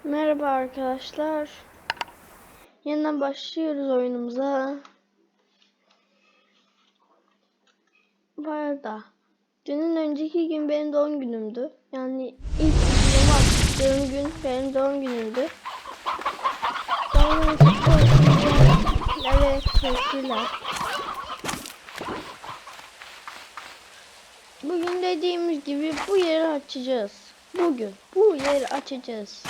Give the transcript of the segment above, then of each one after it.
Merhaba arkadaşlar. Yeniden başlıyoruz oyunumuza. Bu arada dünün önceki gün benim doğum günümdü. Yani ilk videomu attığım gün benim doğum günümdü. Doğum günü kutlu olsun. Evet, teşekkürler. Bugün dediğimiz gibi bu yeri açacağız. Bugün bu yeri açacağız.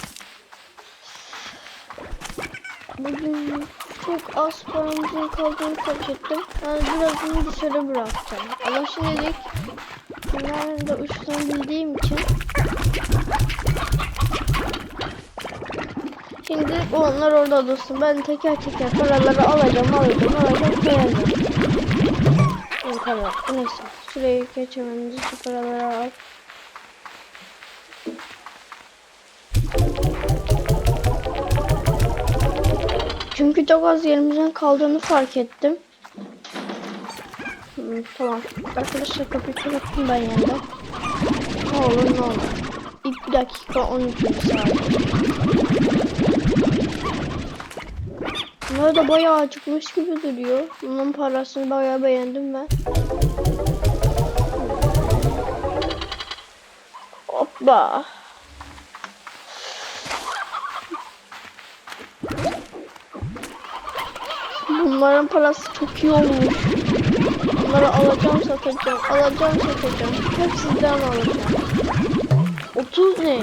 Bugün çok az paramızın kaldığını fark ettim. Yani birazını dışarı bıraktım. Ama şimdilik bunların da uçtuğunu bildiğim için şimdi onlar orada dursun. Ben teker teker paraları alacağım koyacağım. Bu kadar. Neyse. Süreyi geçememiz şu paraları al. Çünkü çok az yerimizin kaldığını fark ettim. Tamam. Arkadaşlar kapıyı kapattım ben yanında. Ne olur ne olur. 2 dakika 13 saat. Bunlar da bayağı acıkmış gibi duruyor. Bunun parasını bayağı beğendim ben. Hoppa. Bunların parası çok iyi olmuş. Bunları alacağım satacağım. Hep sizden alacağım. 30 ne?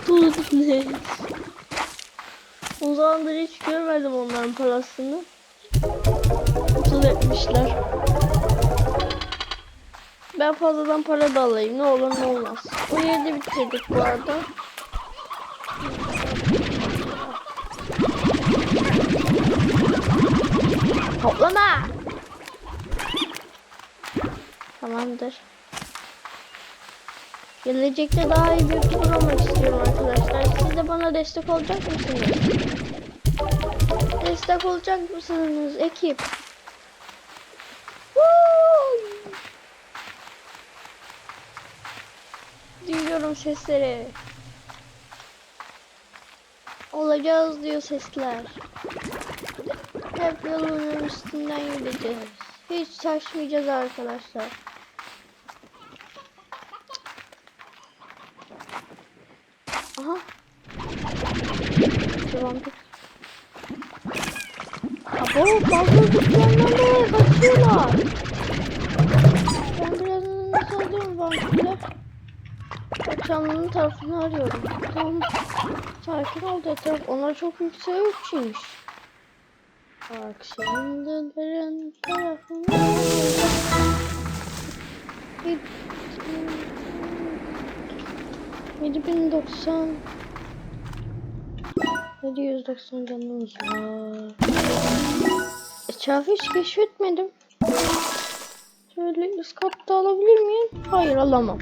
30 ne? O zamandır hiç görmedim onların parasını. 30 etmişler. Ben fazladan para da alayım. Ne olur ne olmaz. Bu yeri de bitirdik bu arada. Toplama. Tamamdır. Gelecekte daha iyi bir YouTuber olmak istiyorum arkadaşlar. Siz de bana destek olacak mısınız? Destek olacak mısınız ekip? Duyuyorum sesleri. Olacağız diyor sesler. Hep yolunun üstünden yürüyeceğiz. Hiç şaşmayacağız arkadaşlar. Aha. Devam et. Abo fazlalıklarından dolayı kaçıyorlar. Ben birazdan nasıl alıyorum vampirler? Akşamının tarafını arıyorum. Tamam. Sakin ol etraf. Onlar çok yüksek uçmuş. Akşamların tarafını arıyorum. 7090 790 canımız var. Etrafı hiç keşfetmedim. Şöyle üst katta alabilir miyim? Hayır, alamam.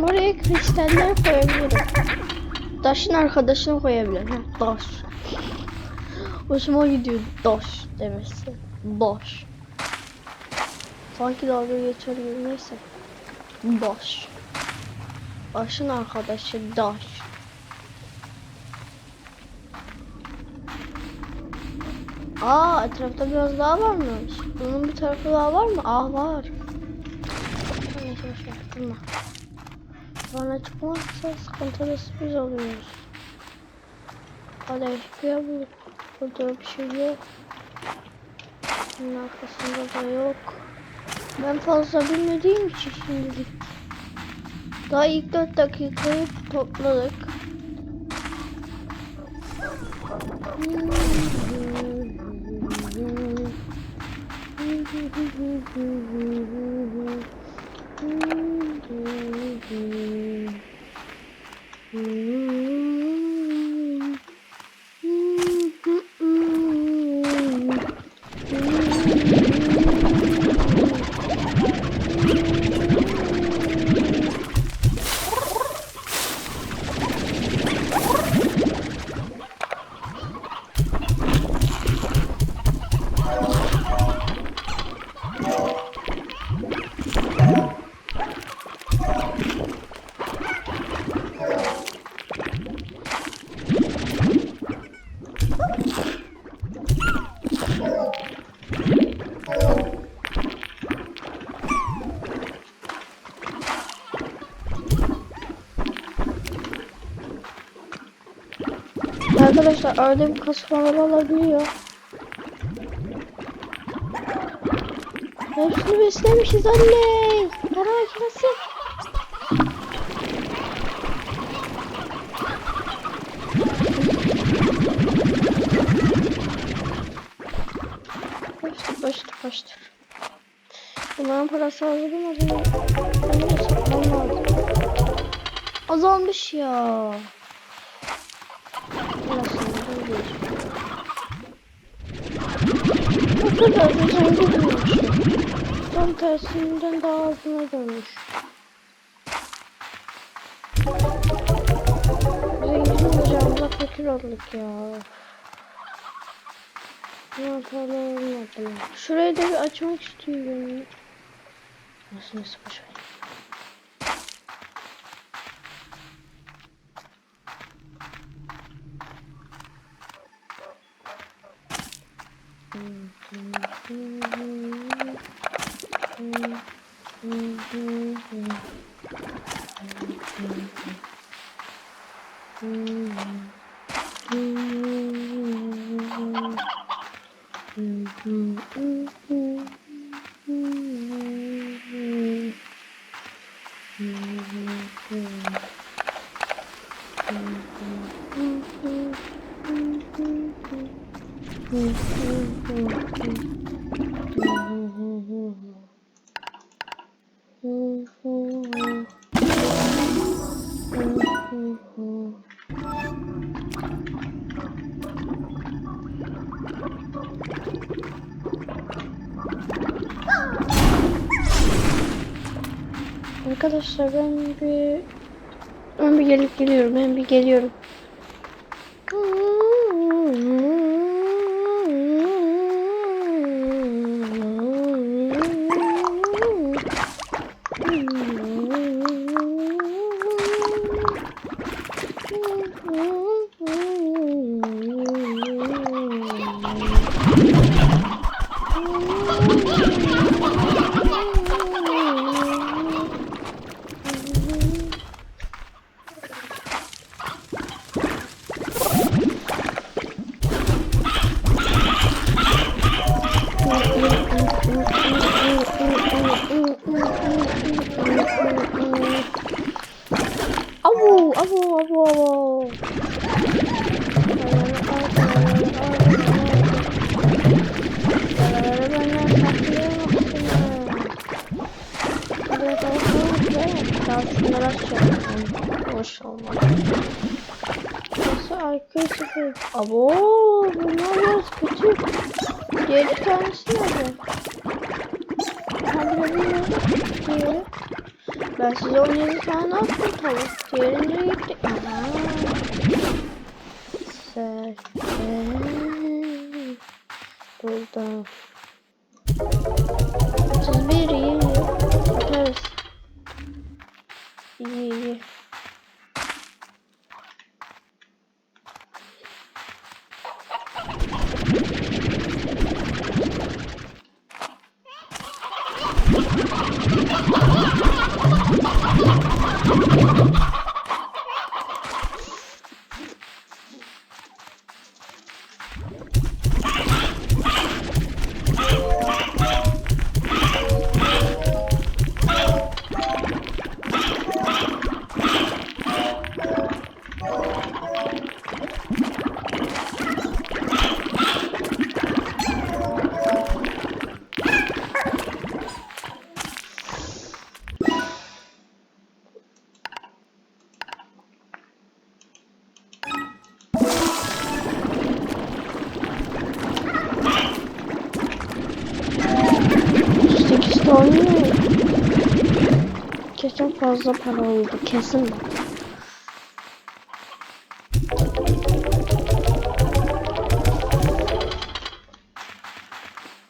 Oraya kristaller koyabilirim. Taşın arkadaşını koyabilirim. Taş. Hoşuma gidiyor taş demesi. Taş. Sanki dalga geçer gibi, neyse. Taş. Taşın arkadaşı taş. Aa, etrafta biraz daha varmış. Bunun bir tarafı daha var mı? Ah, var. Neyse, durma. Bana çıkmazsa sıkıntılı sürpriz oluyoruz. Hadi eşkıya bulduk. Burada bir şey yok. Bunun arkasında da yok. Ben fazla bilmediğim için şimdilik. Daha ilk 4 dakikayı topladık. Arkadaşlar öyle bir kasmalar olabiliyor. Hepsini beslemişiz anne. Para makinesi. Baştır. Bunların parası hazırlamadım. Bunu satmam lazım. Azalmış ya. Bu kadar da zengin olmuş. Tam tersinden daha azına dönmüş. Zengin olacağımıza fakir olduk ya. Ne yapalım. Şurayı da bir açmak istiyorum. Nasıl boş ver. Arkadaşlar ben bir gelip geliyorum. Ben bir geliyorum. Avo. Boş olmadı. Nasıl arkaya çıkıyor? Abo, bunlar biraz kötü. Diğer bir tanesi nerede? Hadi bilmiyorum. Ben size 17 tane attım tabii. Diğerinde gitti. Aha. Burada. 31 iyi. Atarız. İyi. Kesin fazla para oldu. Kesin.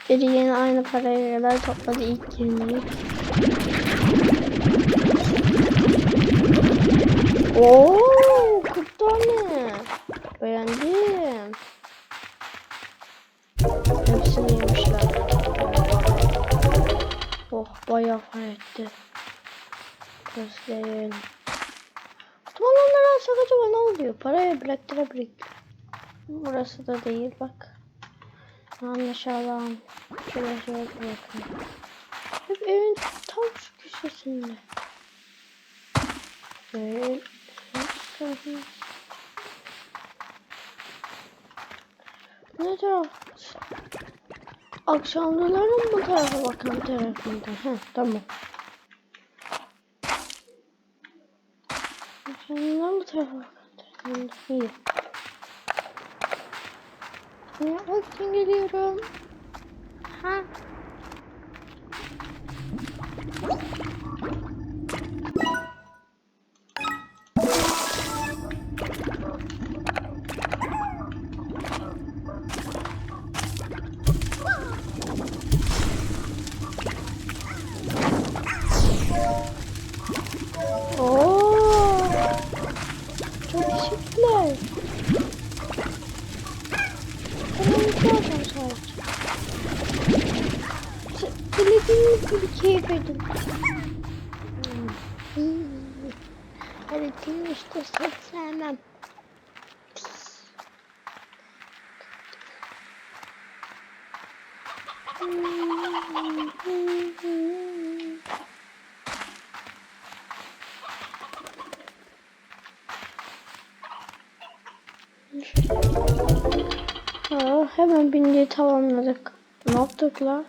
Biri yine aynı paraya kadar topladı ilk 20'yi. Oo, 40 tane. Beğendim. Hepsini yemişler. Oh, bayağı para etti. Gösterelim. Tamam, onları alsak acaba ne oluyor? Parayı biriktire. Burası da değil bak. Anlaşılan. Şöyle bakın. Hep evin tam şu köşesinde. Böyle. Ne taraf? Akşamları bu tarafa bakan tarafından. Heh, tamam. Akşamları bu tarafa bakan tarafından. İyi. Ne vaktin geliyorum. Ha. Oo. Çok teşekkürler. Alacağım sadece. Dilediğiniz gibi keyif edin. Hadi kim işte sevmem. Hemen bindiği tamamladık. Ne yaptık la?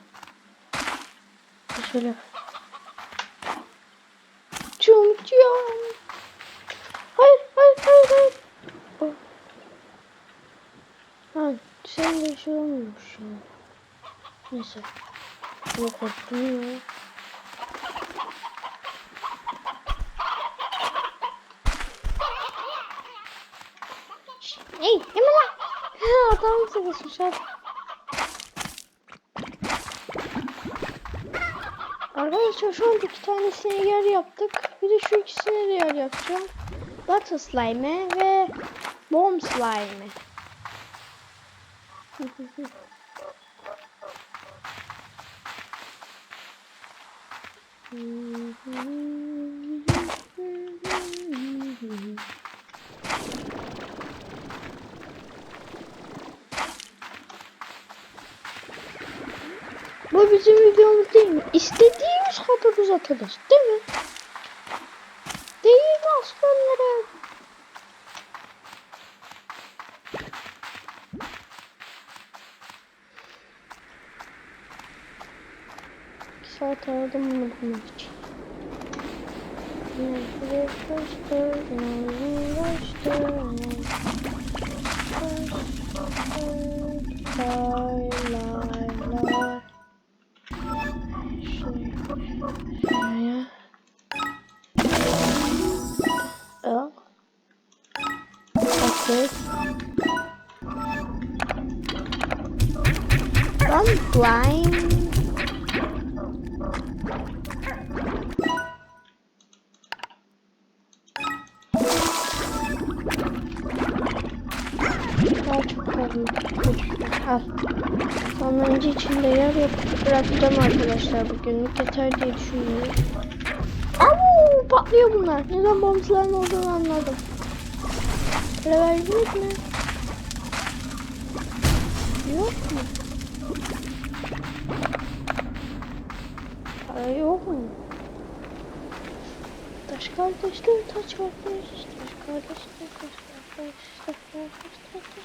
Şöyle. Çum. Hayır. Oh. Ha, sen de şey olmuş ya. Neyse. Yok korktum ya. Hey, hemen lan. Adam sıkışmış hadi. Arkadaşlar şu an 2 tanesine yer yaptık. Bir de şu ikisine de yer yapacağım. Butter slime ve bomb slime. Bu bizim videomuz değil mi? İstediğimiz kadar uzatırız, değil mi? Değil mi aslanlarım? Saat aradım bunu bulmak için. Okay. I'm blind. Daha çok kalın. Al. Sonuncu içinde yer yapıp bırakacağım arkadaşlar. Bugünlük yeter diye düşünüyorum. Au, patlıyor bunlar. Neden bombsların olduğunu anladım. Para verdiniz mi? Yok mu? Para yok mu? Taş kardeşler, taş kardeş, taş kardeşler, taş kardeş, taş kardeş, taş kardeş.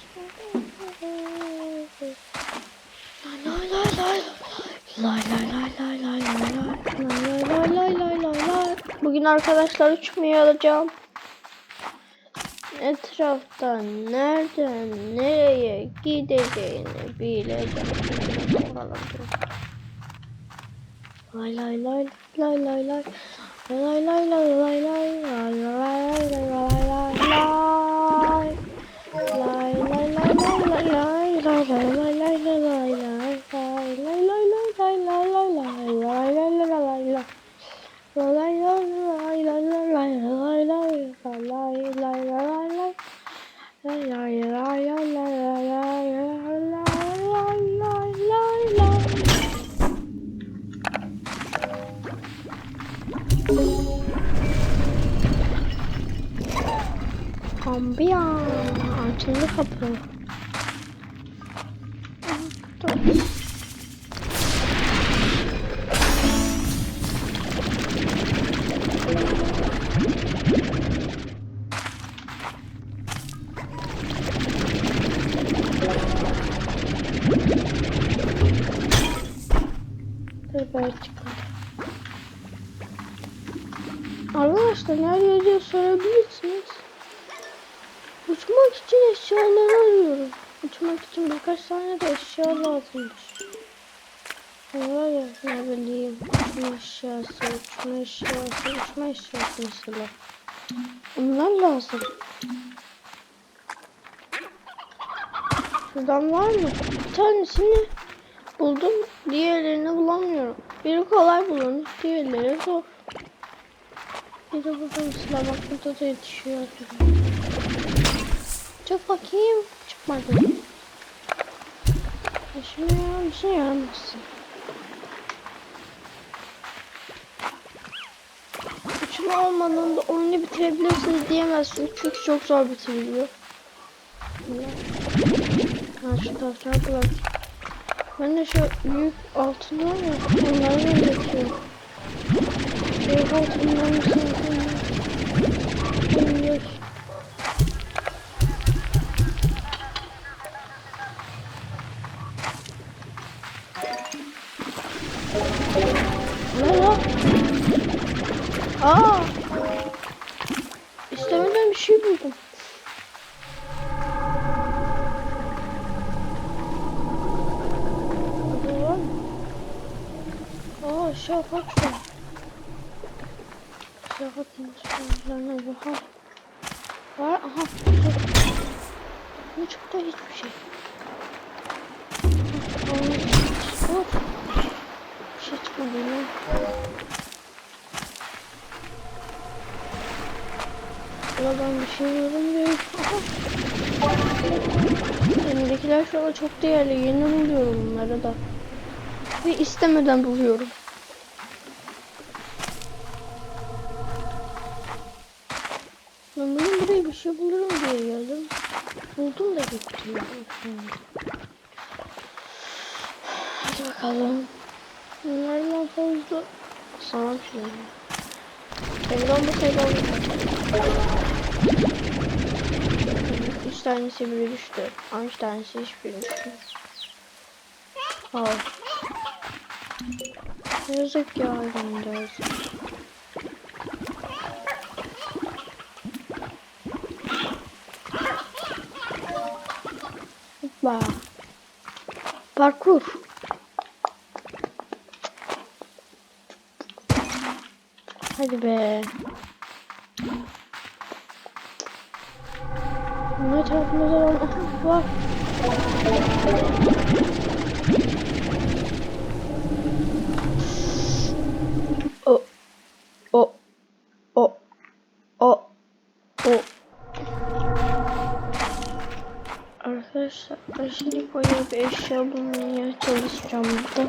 Lay lay lay lay lay lay lay lay lay lay lay lay lay lay. Bugün arkadaşlar uçmaya alacağım. Etraftan nereden nereye gideceğini bileceğim. Lay lay lay lay lay lay. Lay lay lay lay lay lay lay lay lay Ambiya açıldı kapı. her yerde sorabilirsiniz. Uçmak için eşyaları arıyorum. Uçmak için birkaç tane de eşya lazımmış. Var ya, ne bileyim, uçma eşyası mesela. Bunlar lazım. Şuradan var mı? Bir tanesini buldum, diğerlerini bulamıyorum. Biri kolay bulunur, diğerleri zor. Bir de burada mesela bak, burada da yetişiyor. Çık bakayım. Çıkmadı. Şimdi bir şey yaramazsın. Uçma olmadan da oyunu bitirebilirsiniz diyemezsin. Çünkü çok zor bitiriliyor. Ha, şu taraftan bırak. Ben de şu büyük altın var ya, onları üretiyorum. Büyük altınlar mısın? Ne lan? Aa! İstemeden bir şey buldum. Burada var mı? Aa, aşağı kaçtım. Aşağı kaçtım. Şuralarına bakalım. Var, aha. Ne çıktı? Hiçbir şey. Of. Bir şey çıkmadı ya. Buradan bir şey göremiyorum. Elimdekiler şu an çok değerli. Yeni buluyorum bunları da. Ve istemeden buluyorum. Ben bugün buraya bir şey bulurum diye geldim. Buldum da gittim. Hadi bakalım. Bunlardan fazla sana bir şey. Ondan bu kadar. 3 tanesi biri düştü. 3 tanesi hiçbiri düştü. Yazık ya, gönderiz. Hoppa. Parkur. Hadi be. Ne tarafımızda var? Var. O. O. O. O. O. Arkadaşlar, ben şimdi koyup eşya bulmaya çalışacağım burada.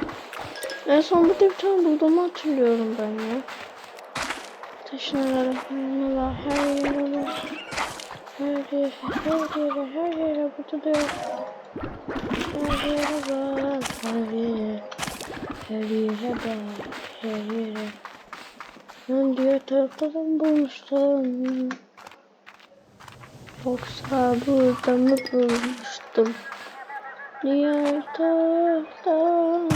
En son burada bir tane bulduğumu hatırlıyorum ben ya. Taşınarak var, her yere var. Her yere burada da yok. Her yere bak, her yere bak, her yere. Ben diğer taraftan bulmuştum. Yoksa burada mı bulmuştum? Diğer taraftan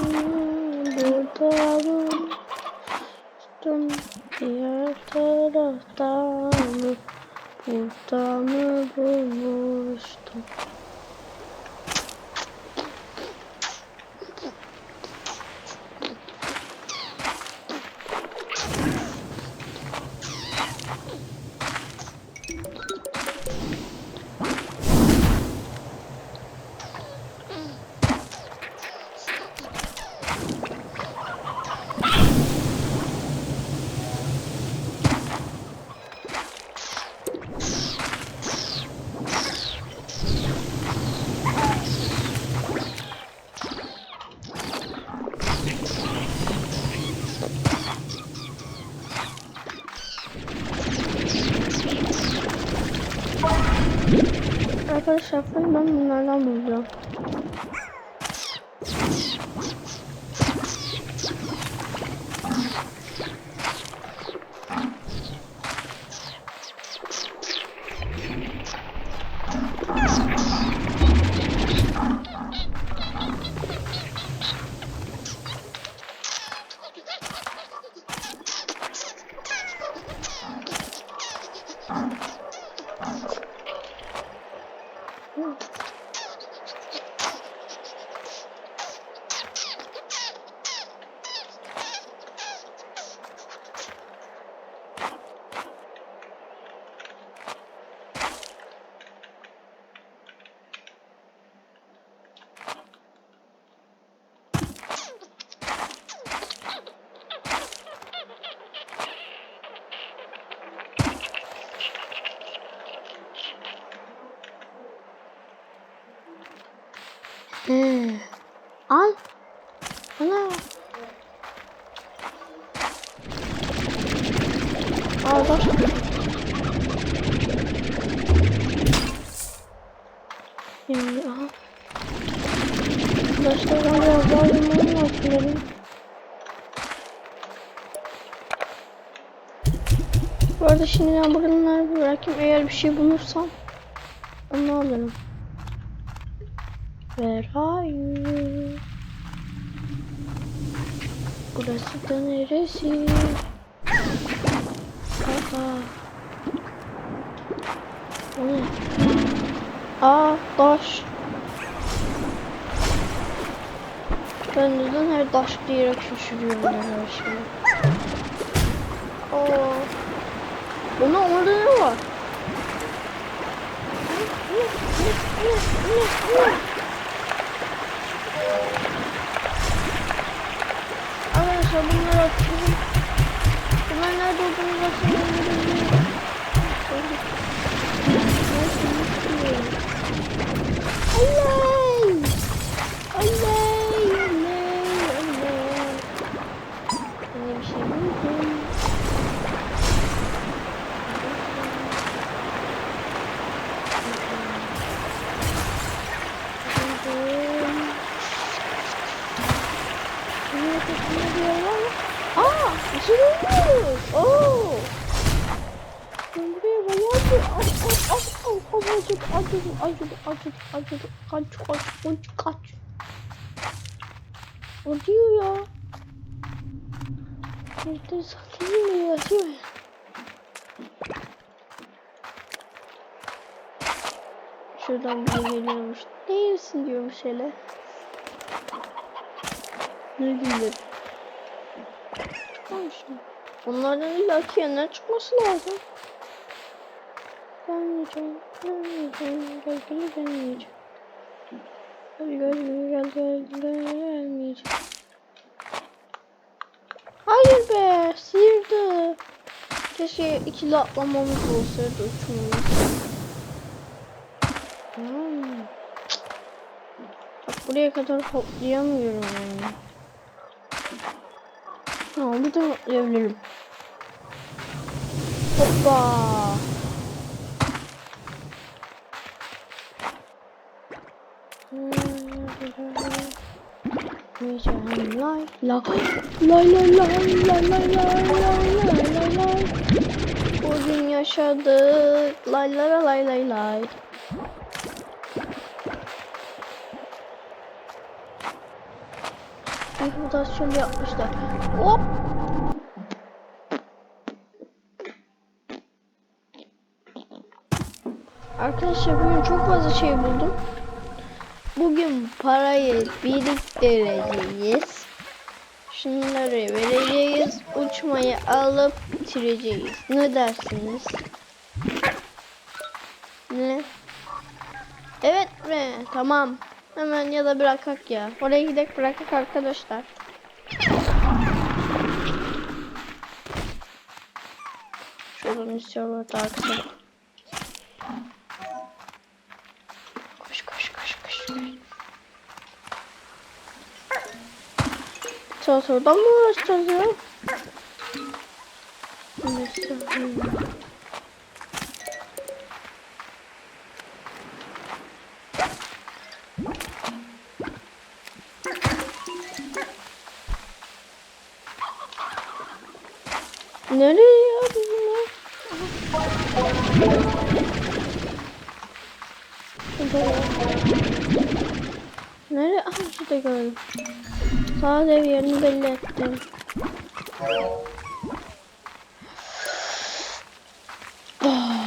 burada bulmuştum. Diğer taraftan burada mı bulmuştum? Arkadaşlar ben bunlardan bulacağım. Al. Ana. Al bak. Şimdi aha. Arkadaşlar ben biraz daha yumruğum olsun dedim. Bu arada şimdi ben buraları bırakayım. Eğer bir şey bulursam onu alırım. Where are you? Burası da neresi? Kaka. O ne? Aa, taş. Ben neden her taş diyerek şaşırıyorum her şeyi. Oo. Buna orada ne var? Arkadaşlar bunları atıyorum. Bunlar nerede olduğunu zaten bilmiyorum. Oley! Oley! Oley! Oley! Yine bir şey buldum. Aa, bir şey olmuş. Oo. Ben buraya bayağı bir kaç. O diyor ya. Nerede satayım ya yazıyor ya. Şuradan biri geliyormuş. Değilsin diyormuş hele. Ne güzel. Çıkmamışım. Onlardan illaki yeniden çıkması lazım. Gelmeyeceğim. Gelmeyeceğim. Gelmeyeceğim. Hayır be, sıyırdı. Keşke ikili atlamamız olsaydı uçmamız. Bak buraya kadar hoplayamıyorum yani. Ha, buradan atlayabilirim. Hoppa. Lay. Bugün yaşadık. Lay. Bir mutasyon yapmışlar. Hop. Arkadaşlar bugün çok fazla şey buldum. Bugün parayı biriktireceğiz. Şunları vereceğiz. Uçmayı alıp bitireceğiz. Ne dersiniz? Ne? Evet mi? Tamam. Hemen ya da bırakak ya. Oraya gidelim bırakak arkadaşlar. Şuradan istiyorlar arkadaşlar. Koş. Oradan mı uğraşacağız ya? Nereye ya bizim ya? Nereye? Aha şurada gördüm. Sağ dev yerini belli ettim. Oh.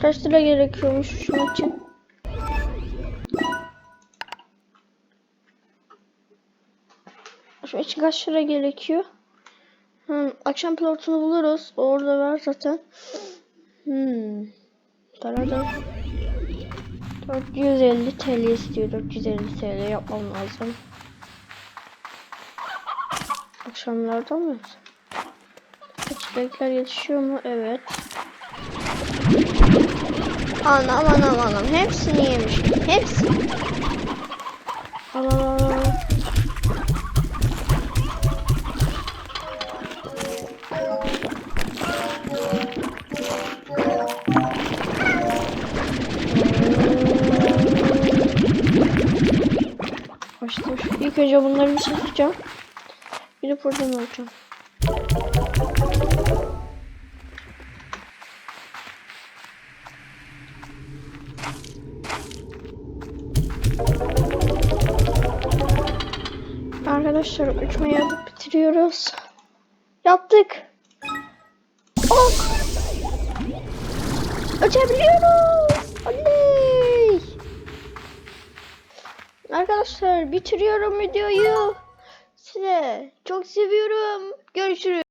Kaç lira gerekiyormuş şunun için? Şu için kaç lira gerekiyor? Akşam pilotunu buluruz. Orada var zaten. Para 450 TL istiyor. 450 TL yapmam lazım. Akşamlarda mı? Çilekler yetişiyor mu? Evet. Anam. Hepsini yemiş. Hepsi. Al. Başlamış. İlk önce bunları bir çekeceğim. Bir de buradan alacağım. Arkadaşlar uçmayı yapıp bitiriyoruz. Yaptık. Ok. Uçabiliyoruz. Oley. Arkadaşlar bitiriyorum videoyu. Size çok seviyorum. Görüşürüz.